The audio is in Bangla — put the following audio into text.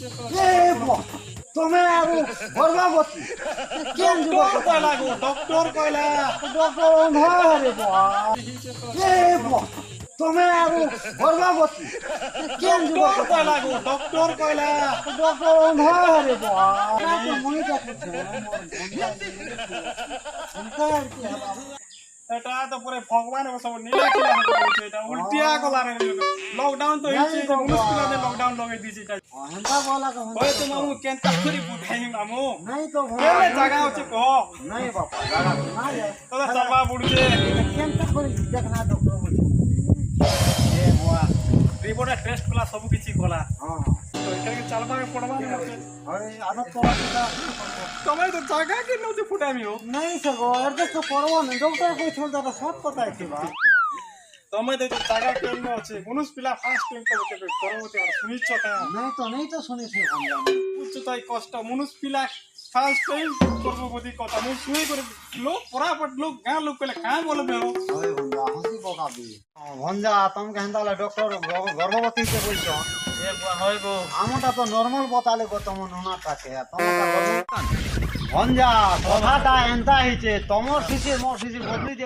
তুমি আৰু গৰ্ভৱতী কেন ডক্টৰ কয়লা গো ডক্টৰ কয়লা ডক্টৰ নহয় রে তুমি আৰু গৰ্ভৱতী কেন ডক্টৰ কয়লা গো ডক্টর কয়লা ডক্টর নহয় রে মই এটা তো পুরো ভগবান সব নীলা খিলা হয়ে গেছে এটা উল্টিয়া গলা রে লকডাউন তো হইছে যে মুশকিলাতে লকডাউন লগাই দিছে এটা হেন্তা বলা কো ওই তো মামু কেনতা করি বুঝাই মামু নাই তো কেলে জায়গা আছে কো নাই বাপা জায়গা নাই তোরা সবা বুড়ছে কেনতা করি দেখনা ডক্টর এ বুয়া রিপোর্ট টেস্ট কলা সব কিছু কলা হ্যাঁ তো এখানে চালবা পড়বা না আরে আদত করা তোমার তো জায়গা কি নতে ফুটামিও नहीं सको एडजस्ट तो करबो न डॉक्टर कोई छोड़ दे सब पता है बा তুমি তো জায়গা কেন আছে কোনস পিলা ফার্স্ট টাইম করে করবতে আর শুনিছ কা नहीं तो सुनी थी हम বুঝছো তাই কষ্ট মনুষ পিলা ফার্স্ট টাইম করবো বদি কথা মু শুই করে লোক পরাপট লোক গাঁ লোক কলে কাঁ বলবে ओए भंजा हंसी बोका भी भंजा तुम कहंदा वाला डॉक्टर गर्भवती से बोलछो এ বুয়া হয় গো আমটা তো নরমাল बताले गो तुम नोना टाके तुमका गर्भवती भंजा কথাটা এন্তা হইছে তোমার শিশির মোর শিশির বদলি দে